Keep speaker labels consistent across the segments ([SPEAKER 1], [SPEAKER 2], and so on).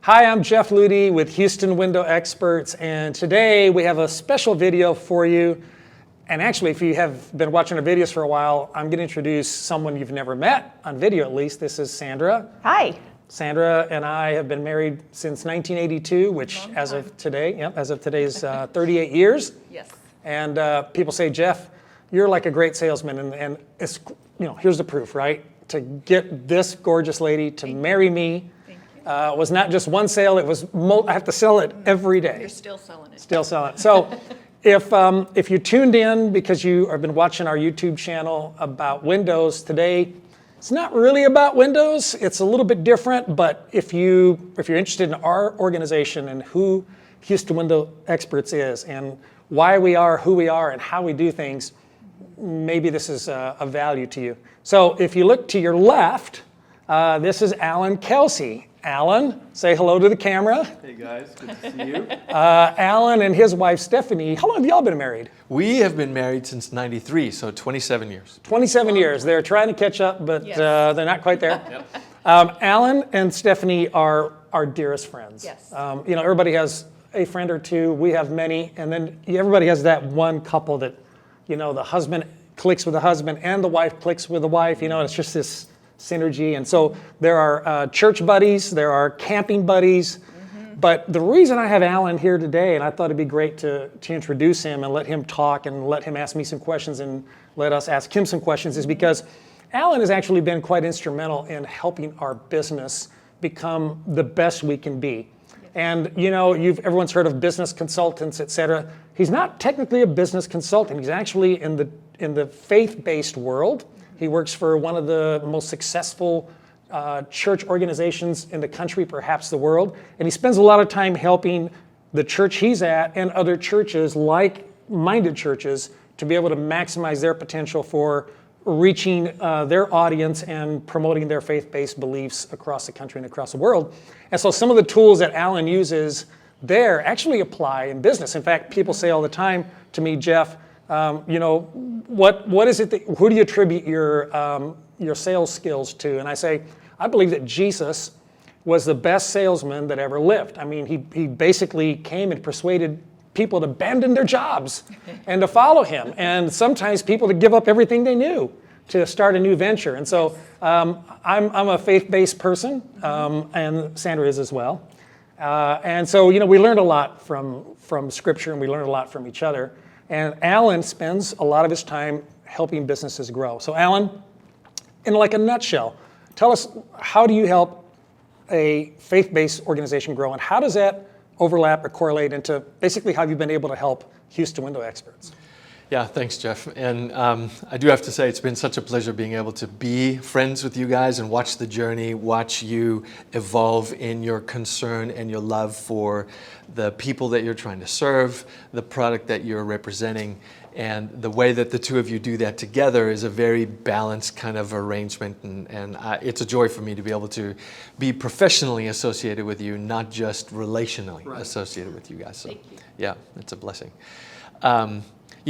[SPEAKER 1] Hi, I'm Jeff Ludy with Houston Window Experts, and today we have a special video for you. And actually, if you have been watching our videos for a while, I'm going to introduce someone you've never met, on video at least. This is Sandra.
[SPEAKER 2] Hi.
[SPEAKER 1] Sandra and I have been married since 1982, which as of today is 38 years.
[SPEAKER 2] Yes.
[SPEAKER 1] And people say, Jeff, you're like a great salesman, and it's, here's the proof, right? To get this gorgeous lady to marry me was not just one sale, it was, I have to sell it every day.
[SPEAKER 2] You're still selling it.
[SPEAKER 1] Still selling it. So if you tuned in because you have been watching our YouTube channel about Windows today, it's not really about Windows. It's a little bit different, but if you're interested in our organization and who Houston Window Experts is and why we are who we are and how we do things, maybe this is of value to you. So if you look to your left, this is Allan Kelsey. Allan, say hello to the camera.
[SPEAKER 3] Hey guys, good to see you.
[SPEAKER 1] Allan and his wife Stephanie, how long have y'all been married?
[SPEAKER 3] We have been married since '93, so 27 years.
[SPEAKER 1] 27 years. They're trying to catch up, but
[SPEAKER 2] Yes.
[SPEAKER 1] They're not quite there.
[SPEAKER 3] Yep.
[SPEAKER 1] Allan and Stephanie are our dearest friends.
[SPEAKER 2] Yes.
[SPEAKER 1] Everybody has a friend or two. We have many, and then everybody has that one couple that, the husband clicks with the husband and the wife clicks with the wife. It's just this synergy. And so there are church buddies, there are camping buddies. But the reason I have Allan here today, and I thought it'd be great to introduce him and let him talk and let him ask me some questions and let us ask him some questions, is because Allan has actually been quite instrumental in helping our business become the best we can be. And everyone's heard of business consultants, et cetera. He's not technically a business consultant. He's actually in the faith-based world. He works for one of the most successful church organizations in the country, perhaps the world. And he spends a lot of time helping the church he's at and other churches, like-minded churches, to be able to maximize their potential for reaching their audience and promoting their faith-based beliefs across the country and across the world. And so some of the tools that Allan uses there actually apply in business. In fact, people say all the time to me, Jeff, what is it who do you attribute your sales skills to? And I say, I believe that Jesus was the best salesman that ever lived. I mean, he basically came and persuaded people to abandon their jobs and to follow him, and sometimes people to give up everything they knew to start a new venture. And so I'm a faith-based person, and Sandra is as well. And so we learned a lot from Scripture, and we learned a lot from each other. And Allan spends a lot of his time helping businesses grow. So Allan, in like a nutshell, tell us, how do you help a faith-based organization grow, and how does that overlap or correlate into basically how you've been able to help Houston Window Experts?
[SPEAKER 3] Yeah, thanks, Jeff. And I do have to say, it's been such a pleasure being able to be friends with you guys and watch the journey, watch you evolve in your concern and your love for the people that you're trying to serve, the product that you're representing. And the way that the two of you do that together is a very balanced kind of arrangement. And it's a joy for me to be able to be professionally associated with you, not just relationally associated with you guys. So,
[SPEAKER 2] Thank you.
[SPEAKER 3] Yeah, it's a blessing.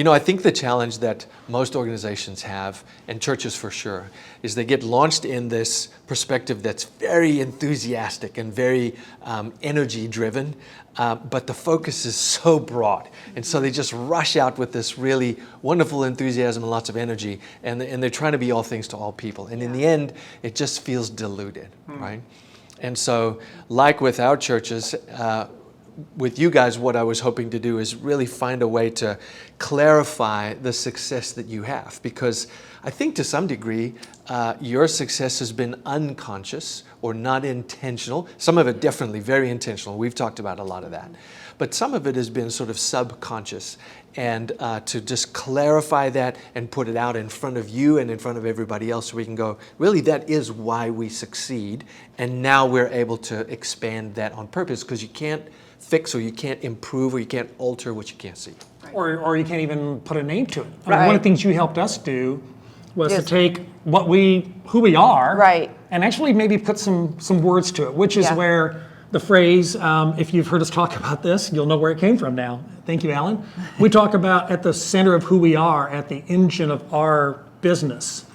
[SPEAKER 3] I think the challenge that most organizations have, and churches for sure, is they get launched in this perspective that's very enthusiastic and very energy-driven, but the focus is so broad. And so they just rush out with this really wonderful enthusiasm and lots of energy, and they're trying to be all things to all people. And in the end, it just feels diluted, right? And so, like with our churches, with you guys, what I was hoping to do is really find a way to clarify the success that you have, because I think to some degree your success has been unconscious or not intentional. Some of it definitely very intentional. We've talked about a lot of that. But some of it has been sort of subconscious. And to just clarify that and put it out in front of you and in front of everybody else, so we can go, really, that is why we succeed. And now we're able to expand that on purpose, because you can't fix or you can't improve or you can't alter what you can't see.
[SPEAKER 1] Or you can't even put a name to it.
[SPEAKER 2] Right.
[SPEAKER 1] One of the things you helped us do was to take who we are,
[SPEAKER 2] Right.
[SPEAKER 1] and actually maybe put some words to it, which is where the phrase, if you've heard us talk about this, you'll know where it came from now. Thank you, Allan. We talk about at the center of who we are, at the engine of our business.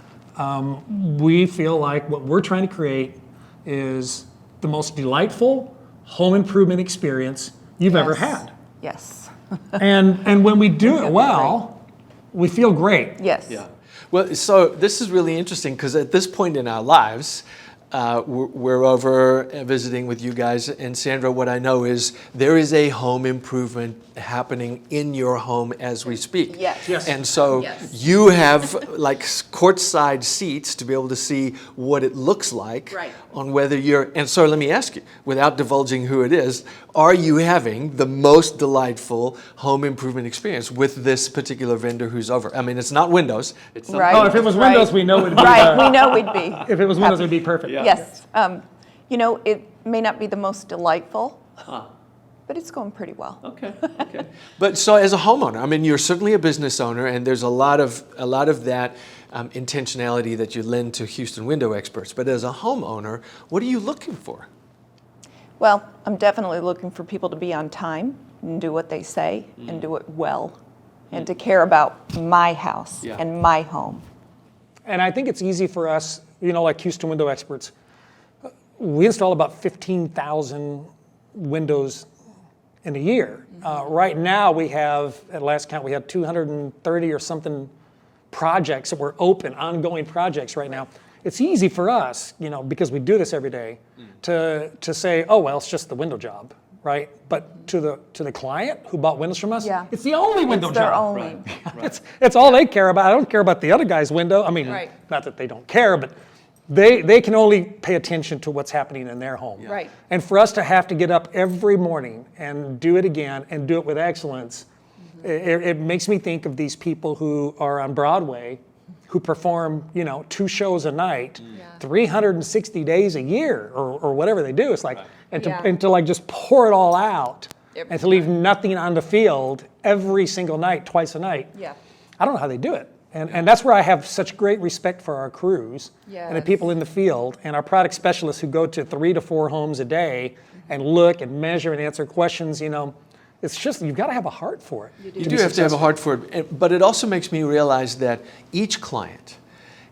[SPEAKER 1] We feel like what we're trying to create is the most delightful, home improvement experience you've ever had.
[SPEAKER 2] Yes.
[SPEAKER 1] And when we do it well, we feel great.
[SPEAKER 2] Yes.
[SPEAKER 3] Yeah. Well, so this is really interesting because at this point in our lives, we're over visiting with you guys, and Sandra, what I know is there is a home improvement happening in your home as we speak.
[SPEAKER 2] Yes.
[SPEAKER 1] Yes.
[SPEAKER 3] And so
[SPEAKER 2] Yes.
[SPEAKER 3] you have like courtside seats to be able to see what it looks like
[SPEAKER 2] Right.
[SPEAKER 3] on whether you're, and so let me ask you, without divulging who it is, are you having the most delightful home improvement experience with this particular vendor who's over? I mean, it's not Windows. It's not,
[SPEAKER 2] Right.
[SPEAKER 1] Oh, if it was Windows,
[SPEAKER 2] Right.
[SPEAKER 1] we know it'd be
[SPEAKER 2] Right, we know we'd be.
[SPEAKER 1] if it was Windows, it'd be perfect.
[SPEAKER 2] Yes. You know, it may not be the most delightful, but it's going pretty well.
[SPEAKER 3] Okay. Okay. But so as a homeowner, I mean, you're certainly a business owner, and there's a lot of that intentionality that you lend to Houston window experts. But as a homeowner, what are you looking for?
[SPEAKER 2] Well, I'm definitely looking for people to be on time and do what they say and do it well and to care about my house
[SPEAKER 3] Yeah.
[SPEAKER 2] and my home.
[SPEAKER 1] And I think it's easy for us, you know, like Houston window experts. We install about 15,000 windows in a year. Right now we have, at last count, we have 230 or something projects that were open, ongoing projects right now. It's easy for us, you know, because we do this every day, to say, oh, well, it's just the window job, right? But to the client who bought windows from us,
[SPEAKER 2] Yeah.
[SPEAKER 1] it's the only window
[SPEAKER 2] It's their
[SPEAKER 1] job.
[SPEAKER 2] only.
[SPEAKER 1] It's all they care about. I don't care about the other guy's window. I mean,
[SPEAKER 2] Right.
[SPEAKER 1] not that they don't care, but they can only pay attention to what's happening in their home.
[SPEAKER 2] Right.
[SPEAKER 1] And for us to have to get up every morning and do it again and do it with excellence, it makes me think of these people who are on Broadway, who perform, you know, 2 shows a night, 360 days a year, or whatever they do. It's like, and to like just pour it all out,
[SPEAKER 2] Every
[SPEAKER 1] and to leave nothing on the field every single night, twice a night.
[SPEAKER 2] Yeah.
[SPEAKER 1] I don't know how they do it. And that's where I have such great respect for our crews and the
[SPEAKER 2] Yes.
[SPEAKER 1] people in the field and our product specialists who go to 3 to 4 homes a day and look and measure and answer questions. You know, it's just, you've got to have a heart for it.
[SPEAKER 3] You do have to have a heart for it, but it also makes me realize that each client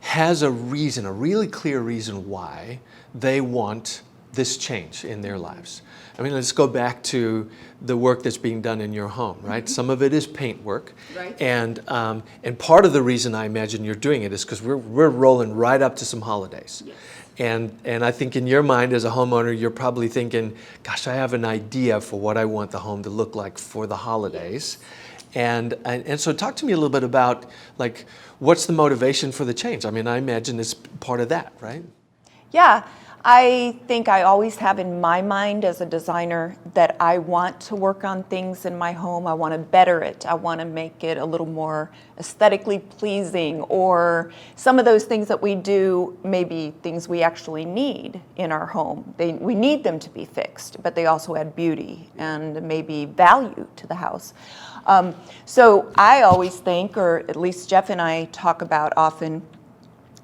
[SPEAKER 3] has a reason, a really clear reason why they want this change in their lives. I mean, let's go back to the work that's being done in your home, right? Some of it is paint work,
[SPEAKER 2] Right.
[SPEAKER 3] and part of the reason I imagine you're doing it is because we're rolling right up to some holidays. And I think in your mind as a homeowner, you're probably thinking, gosh, I have an idea for what I want the home to look like for the holidays. And so talk to me a little bit about, like, what's the motivation for the change? I mean, I imagine it's part of that, right?
[SPEAKER 2] Yeah, I think I always have in my mind as a designer that I want to work on things in my home. I want to better it. I want to make it a little more aesthetically pleasing, or some of those things that we do may be things we actually need in our home. We need them to be fixed, but they also add beauty and maybe value to the house. So I always think, or at least Jeff and I talk about often,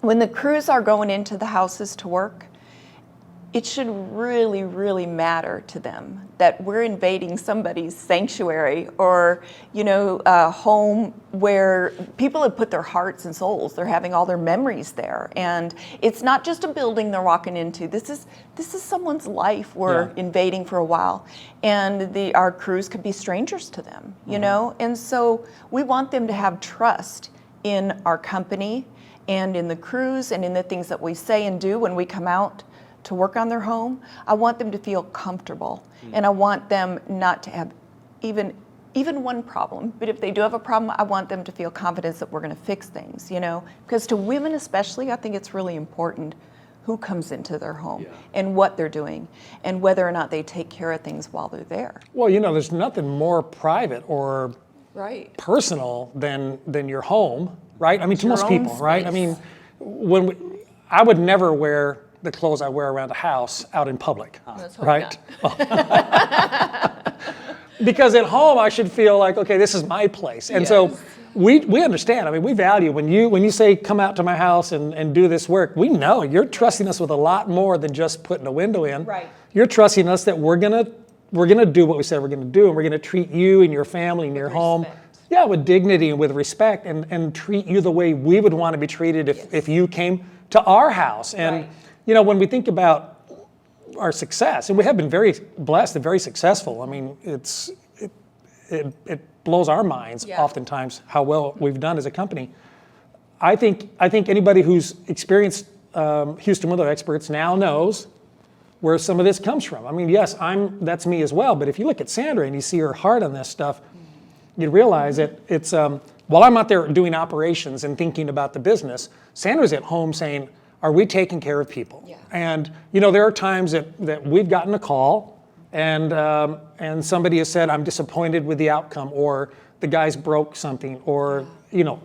[SPEAKER 2] when the crews are going into the houses to work, it should really, really matter to them that we're invading somebody's sanctuary, or, you know, a home where people have put their hearts and souls. They're having all their memories there, and it's not just a building they're walking into. This is someone's life we're invading for a while, and our crews could be strangers to them, you know. And so we want them to have trust in our company and in the crews and in the things that we say and do when we come out to work on their home. I want them to feel comfortable, and I want them not to have even one problem. But if they do have a problem, I want them to feel confidence that we're going to fix things, you know, because to women especially, I think it's really important who comes into their home and what they're doing and whether or not they take care of things while they're there.
[SPEAKER 1] Well, you know, there's nothing more private or
[SPEAKER 2] Right.
[SPEAKER 1] personal than your home, right? I mean, to
[SPEAKER 2] Your
[SPEAKER 1] most
[SPEAKER 2] own
[SPEAKER 1] people, right? I
[SPEAKER 2] space.
[SPEAKER 1] mean, I would never wear the clothes I wear around the house out in public,
[SPEAKER 2] Let's hope
[SPEAKER 1] right? Because at home I should feel like, okay, this is my place. And so we understand. I mean, we value when you say come out to my house and do this work. We know you're trusting us with a lot more than just putting a window in.
[SPEAKER 2] Right.
[SPEAKER 1] You're trusting us that we're gonna do what we said we're gonna do, and we're gonna treat you and your family and your home,
[SPEAKER 2] respect.
[SPEAKER 1] with dignity and with respect, and treat you the way we would want to be treated if you came to our house. And
[SPEAKER 2] Right.
[SPEAKER 1] you know, when we think about our success, and we have been very blessed and very successful. I mean, it blows our minds oftentimes how well we've done as a company. I think anybody who's experienced Houston Window Experts now knows where some of this comes from. I mean, yes, that's me as well. But if you look at Sandra and you see her heart on this stuff, you realize that it's while I'm out there doing operations and thinking about the business, Sandra's at home saying, "Are we taking care of people?"
[SPEAKER 2] Yeah.
[SPEAKER 1] And there are times that we've gotten a call and somebody has said, "I'm disappointed with the outcome," or the guy's broke something, or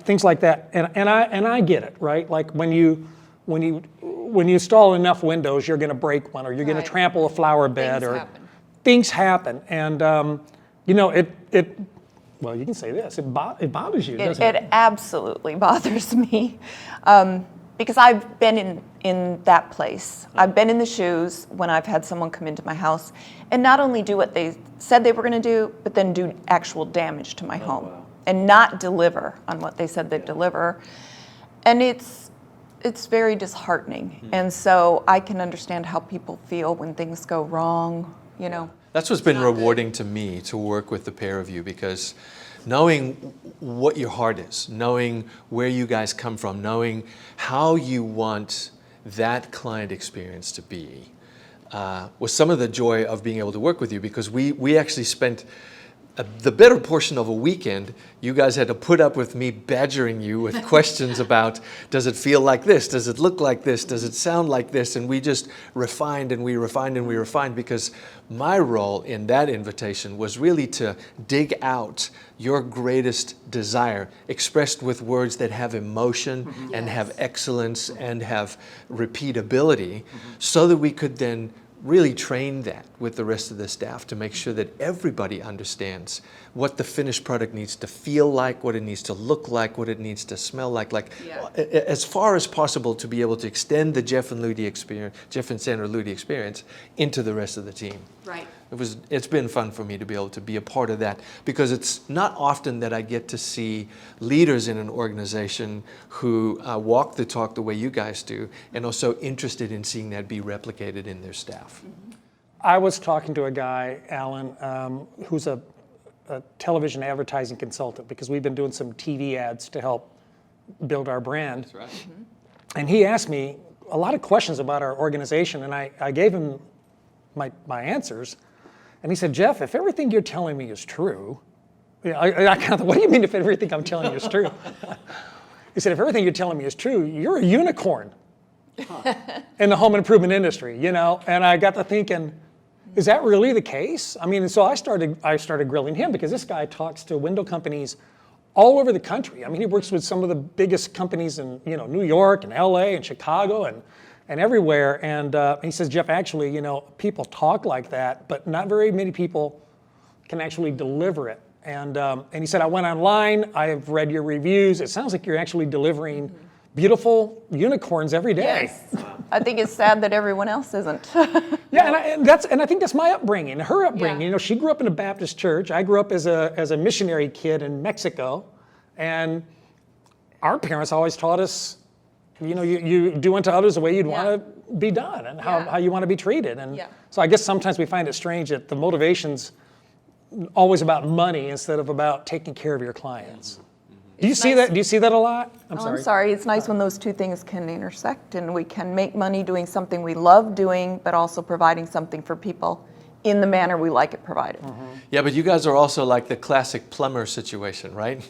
[SPEAKER 1] things like that. And I get it, right? Like when you install enough windows, you're going to break one, or you're going to trample a flower bed, things happen. And well, you can say this. It bothers you, doesn't it?
[SPEAKER 2] It absolutely bothers me, because I've been in that place. I've been in the shoes when I've had someone come into my house and not only do what they said they were going to do, but then do actual damage to my home and not deliver on what they said they'd deliver. And it's very disheartening. And so I can understand how people feel when things go wrong,
[SPEAKER 3] That's what's been rewarding to me, to work with the pair of you, because knowing what your heart is, knowing where you guys come from, knowing how you want that client experience to be, was some of the joy of being able to work with you, because we actually spent the better portion of a weekend. You guys had to put up with me badgering you with questions about, does it feel like this? Does it look like this? Does it sound like this? And we just refined and we refined and we refined, because my role in that invitation was really to dig out your greatest desire, expressed with words that have emotion and have excellence and have repeatability, so that we could then really train that with the rest of the staff to make sure that everybody understands what the finished product needs to feel like, what it needs to look like, what it needs to smell like as far as possible, to be able to extend the Jeff and Sandra Ludy experience into the rest of the team.
[SPEAKER 2] Right.
[SPEAKER 3] It's been fun for me to be able to be a part of that, because it's not often that I get to see leaders in an organization who walk the talk the way you guys do, and also interested in seeing that be replicated in their staff.
[SPEAKER 1] I was talking to a guy, Allan, who's a television advertising consultant, because we've been doing some TV ads to help build our brand.
[SPEAKER 3] That's right.
[SPEAKER 1] And he asked me a lot of questions about our organization, and I gave him my answers. And he said, "Jeff, if everything you're telling me is true," I kind of thought, "What do you mean if everything I'm telling you is true?" He said, "If everything you're telling me is true, you're a unicorn in the home improvement industry, And I got to thinking, is that really the case? I mean, so I started grilling him, because this guy talks to window companies all over the country. I mean, he works with some of the biggest companies in New York and LA and Chicago and everywhere. And he says, "Jeff, actually, people talk like that, but not very many people can actually deliver it." And he said, "I went online, I have read your reviews. It sounds like you're actually delivering beautiful unicorns every day."
[SPEAKER 2] Yes. I think it's sad that everyone else isn't.
[SPEAKER 1] Yeah, and I think that's my upbringing, her upbringing. She grew up in a Baptist church. I grew up as a missionary kid in Mexico, and our parents always taught us, you do unto others the way you'd want to be done, and how you want to be treated. And so I guess sometimes we find it strange that the motivation's always about money instead of about taking care of your clients. Do you see that? Do you see that a lot?
[SPEAKER 2] I'm sorry. It's nice when those two things can intersect, and we can make money doing something we love doing, but also providing something for people in the manner we like it provided.
[SPEAKER 3] Yeah, but you guys are also like the classic plumber situation, right?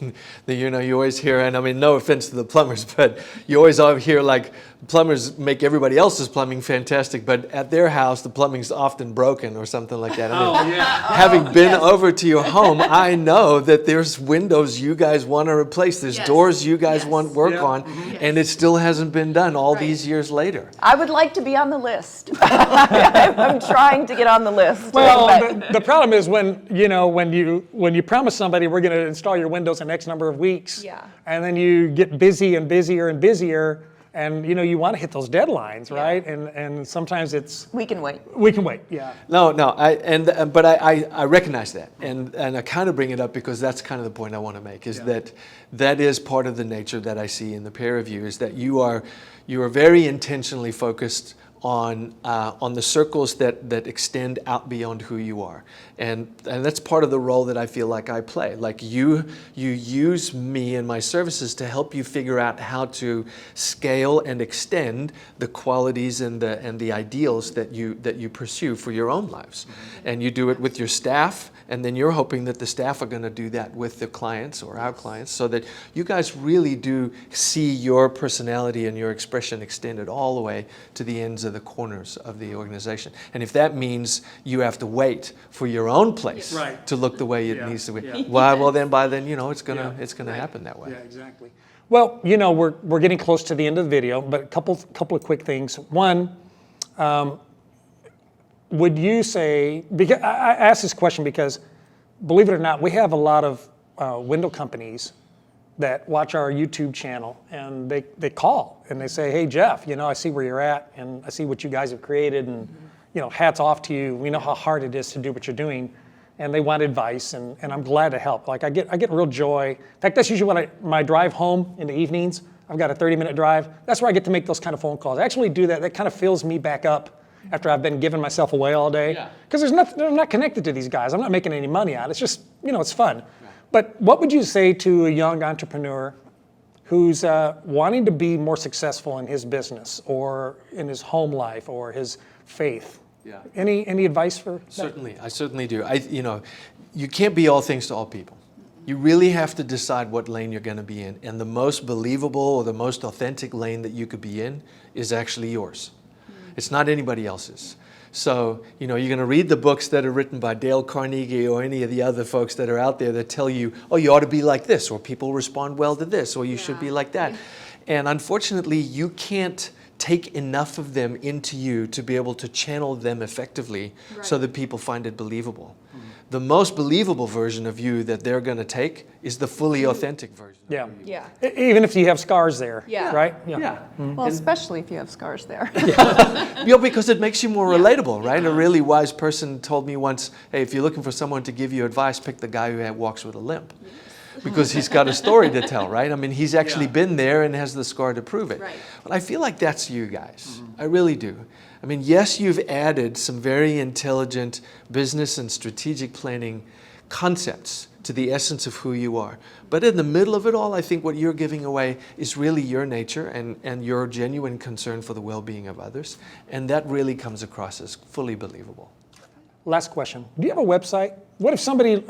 [SPEAKER 3] You always hear, and I mean, no offense to the plumbers, but you always hear like plumbers make everybody else's plumbing fantastic, but at their house, the plumbing's often broken or something like that. I mean, having been over to your home, I know that there's windows you guys want to replace, there's doors you guys want work on, and it still hasn't been done all these years later.
[SPEAKER 2] I would like to be on the list. I'm trying to get on the list.
[SPEAKER 1] Well, the problem is when you promise somebody we're going to install your windows in X number of weeks, and then you get busy and busier and busier, and you want to hit those deadlines, right? And sometimes
[SPEAKER 2] we can wait.
[SPEAKER 1] We can wait. Yeah.
[SPEAKER 3] No, but I recognize that, and I kind of bring it up because that's kind of the point I want to make, is that is part of the nature that I see in the pair of you, is that you are very intentionally focused on the circles that extend out beyond who you are, and that's part of the role that I feel like I play. Like you use me and my services to help you figure out how to scale and extend the qualities and the ideals that you pursue for your own lives, and you do it with your staff, and then you're hoping that the staff are going to do that with the clients or our clients, so that you guys really do see your personality and your expression extended all the way to the ends of the corners of the organization. And if that means you have to wait for your own place
[SPEAKER 1] Right.
[SPEAKER 3] to look the way it needs to be,
[SPEAKER 1] Yeah.
[SPEAKER 3] well then by then it's gonna
[SPEAKER 1] Right.
[SPEAKER 3] happen that way.
[SPEAKER 1] Yeah, exactly. Well, we're getting close to the end of the video, but a couple of quick things. One, would you say, because I asked this question because, believe it or not, we have a lot of window companies that watch our YouTube channel, and they call and they say, hey, Jeff, I see where you're at, and I see what you guys have created, and hats off to you. We know how hard it is to do what you're doing, and they want advice, and I'm glad to help. Like I get real joy. In fact, that's usually my drive home in the evenings. I've got a 30-minute drive. That's where I get to make those kind of phone calls. I actually do that. That kind of fills me back up after I've been giving myself away all day. Because I'm not connected to these guys. I'm not making any money out. It's just, it's fun. Right. But what would you say to a young entrepreneur who's wanting to be more successful in his business or in his home life or his faith? Yeah. Any advice for that?
[SPEAKER 3] Certainly, I certainly do. You can't be all things to all people. You really have to decide what lane you're going to be in, and the most believable or the most authentic lane that you could be in is actually yours. It's not anybody else's. So, you're going to read the books that are written by Dale Carnegie or any of the other folks that are out there that tell you, oh, you ought to be like this, or people respond well to this, or you should be like that. And unfortunately, you can't take enough of them into you to be able to channel them effectively so that people find it believable. The most believable version of you that they're going to take is the fully authentic version.
[SPEAKER 1] Yeah.
[SPEAKER 3] Of you.
[SPEAKER 2] Yeah.
[SPEAKER 1] Even if you have scars there.
[SPEAKER 2] Yeah.
[SPEAKER 1] Right?
[SPEAKER 3] Yeah.
[SPEAKER 4] Well, especially if you have scars there.
[SPEAKER 3] Because it makes you more relatable, right? A really wise person told me once, hey, if you're looking for someone to give you advice, pick the guy who walks with a limp. Because he's got a story to tell, right? I mean, he's actually been there and has the scar to prove it.
[SPEAKER 2] Right.
[SPEAKER 3] But I feel like that's you guys. I really do. I mean, yes, you've added some very intelligent business and strategic planning concepts to the essence of who you are. But in the middle of it all, I think what you're giving away is really your nature and your genuine concern for the well-being of others. And that really comes across as fully believable.
[SPEAKER 1] Last question. Do you have a website? What if somebody,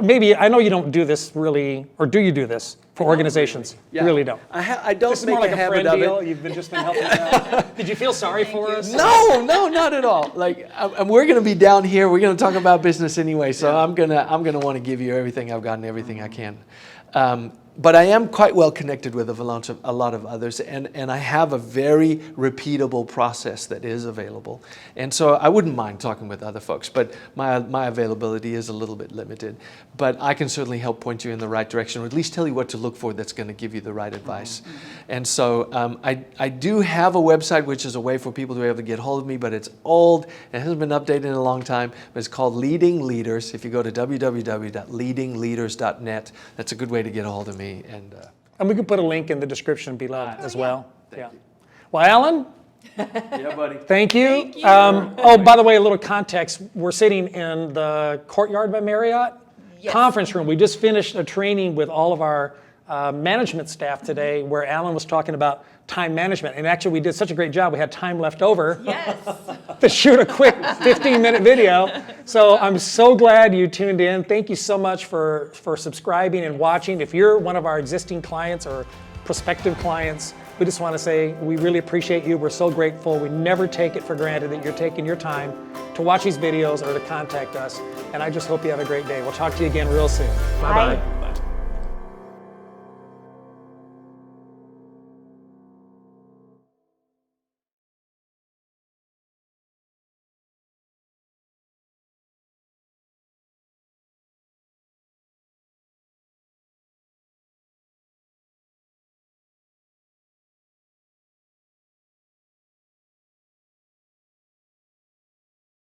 [SPEAKER 1] maybe, I know you don't do this really, or do you do this for organizations?
[SPEAKER 3] Yeah.
[SPEAKER 1] You really don't.
[SPEAKER 3] I don't
[SPEAKER 1] This is
[SPEAKER 3] make
[SPEAKER 1] more like
[SPEAKER 3] a
[SPEAKER 1] a
[SPEAKER 3] habit
[SPEAKER 1] friend
[SPEAKER 3] of
[SPEAKER 1] deal.
[SPEAKER 3] it.
[SPEAKER 1] You've just been helping us out. Did you feel sorry for us?
[SPEAKER 3] No, not at all. Like, we're going to be down here. We're going to talk about business anyway. So I'm gonna want to give you everything I've got and everything I can. But I am quite well connected with a lot of others, and I have a very repeatable process that is available. And so I wouldn't mind talking with other folks, but my availability is a little bit limited. But I can certainly help point you in the right direction, or at least tell you what to look for that's going to give you the right advice. And so I do have a website, which is a way for people to be able to get hold of me, but it's old. It hasn't been updated in a long time. But it's called Leading Leaders. If you go to www.leadingleaders.net, that's a good way to get a hold of me. And
[SPEAKER 1] we can put a link in the description below as well.
[SPEAKER 3] Thank you.
[SPEAKER 1] Well, Allan,
[SPEAKER 3] Yeah, buddy.
[SPEAKER 1] thank you. Oh, by the way, a little context. We're sitting in the Courtyard by Marriott conference room. We just finished a training with all of our management staff today where Allan was talking about time management. And actually, we did such a great job. We had time left over to shoot a quick 15-minute video. So I'm so glad you tuned in. Thank you so much for subscribing and watching. If you're one of our existing clients or prospective clients, we just want to say we really appreciate you. We're so grateful. We never take it for granted that you're taking your time to watch these videos or to contact us. And I just hope you have a great day. We'll talk to you again real soon. Bye-bye.